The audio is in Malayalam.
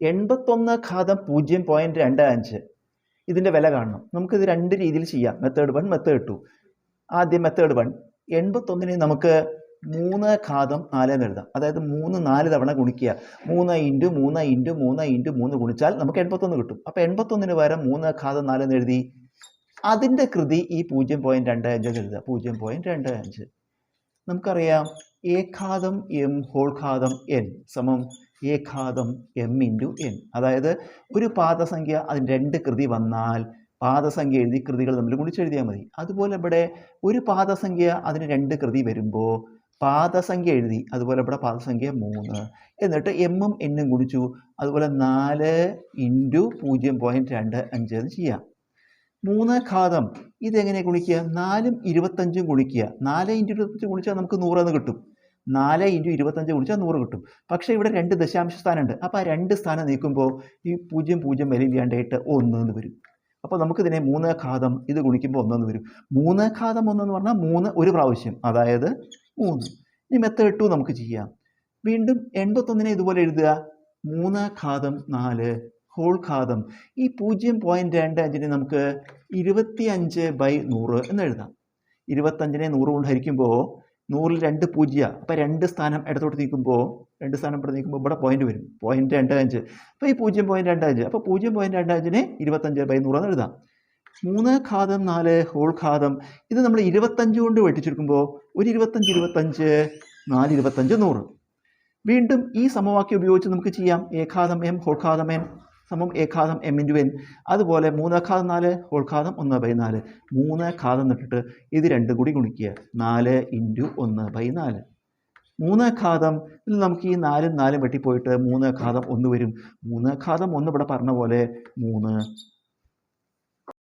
81 ഘാതം 0.25 ഇതിൻ്റെ വില കാണണം. നമുക്കിത് രണ്ട് രീതിയിൽ ചെയ്യാം. Method 1, method 2. ആദ്യം മെത്തേഡ് 1. 81 നമുക്ക് 3 ഘാതം 4 എന്ന് എഴുതാം. അതായത് 3 4 തവണ ഗുണിക്കുക. 3 × 3 × 3 × 3 ഗുണിച്ചാൽ നമുക്ക് 81 കിട്ടും. അപ്പോൾ 81 പകരം 3 ഘാതം 4 എന്ന് എഴുതി. അതിൻ്റെ കൃതി ഈ 0.25 എഴുതുക. 0.25. നമുക്കറിയാം എ ഘാതം എം ഹോൾ ഘാതം എൻ സമം എ ഘാതം എം ഇൻറ്റു എൻ. അതായത് ഒരു പാദസംഖ്യ അതിന് രണ്ട് കൃതി വന്നാൽ പാദസംഖ്യ എഴുതി കൃതികൾ തമ്മിൽ ഗുണിച്ചെഴുതിയാൽ മതി. അതുപോലെ ഇവിടെ ഒരു പാദസംഖ്യ അതിന് രണ്ട് കൃതി വരുമ്പോൾ പാദസംഖ്യ എഴുതി. അതുപോലെ ഇവിടെ പാദസംഖ്യ 3 എന്നിട്ട് എമ്മും എന്നും ഗുണിച്ചു. അതുപോലെ 4 × 0.25 എന്ന് ചെയ്യാം. 3 ഘാതം ഇതെങ്ങനെ ഗുണിക്കുക? 4ഉം 25ഉം ഗുണിക്കുക. 4 × 25 ഗുണിച്ചാൽ നമുക്ക് 100 എന്ന് കിട്ടും. 4 × 25 ഗുണിച്ചാൽ 100 കിട്ടും. പക്ഷേ ഇവിടെ 2 ദശാംശ സ്ഥാനമുണ്ട്. അപ്പോൾ ആ 2 സ്ഥാനം നീക്കുമ്പോൾ ഈ 0 വിലയില്ലാണ്ടായിട്ട് 1 എന്ന് വരും. അപ്പോൾ നമുക്കിതിനെ 3 ഘാതം ഇത് ഗുണിക്കുമ്പോൾ 1 എന്ന് വരും. 3 ഘാതം 1 എന്ന് പറഞ്ഞാൽ 3 ഒരു പ്രാവശ്യം, അതായത് 3. ഇനി മെത്തേഡ് 2 നമുക്ക് ചെയ്യാം. വീണ്ടും 81 ഇതുപോലെ എഴുതുക. 3 ഘാതം 4 ഹോൾ ഘാതം ഈ 0.25 നമുക്ക് 25/100 എന്ന് എഴുതാം. 25നെ 100 കൊണ്ട് ഹരിക്കുമ്പോൾ 100ൽ 2 0. അപ്പോൾ 2 സ്ഥാനം ഇടത്തോട്ട് നീക്കുമ്പോൾ 2 സ്ഥാനം ഇവിടെ നീക്കുമ്പോൾ ഇവിടെ പോയിന്റ് വരും. 0.25. അപ്പോൾ ഈ 0.25. അപ്പോൾ 0.25നെ 25/100 എന്ന് എഴുതാം. 3 ഘാതം 4 ഹോൾ ഘാതം ഇത് നമ്മൾ 25 കൊണ്ട് വെട്ടിച്ചെടുക്കുമ്പോൾ ഒരു 25 4 25 100. വീണ്ടും ഈ സമവാക്യം ഉപയോഗിച്ച് നമുക്ക് ചെയ്യാം. എ ഘാതം എം ഹോൾ ഘാതം എൻ സമം എ ഘാതം എം ഇൻറ്റു എൻ. അതുപോലെ 3 ഘാതം 4 ഹോൾ ഘാതം 1/4. 3 ഘാതം എന്നിട്ടിട്ട് ഇത് രണ്ടും കൂടി ഗുണിക്കുക. 4 × 1/4. 3 ഘാതം ഇതിൽ നമുക്ക് ഈ 4ഉം 4ഉം വെട്ടിപ്പോയിട്ട് 3 ഘാതം 1 വരും. 3 ഘാതം 1 ഇവിടെ പറഞ്ഞ പോലെ 3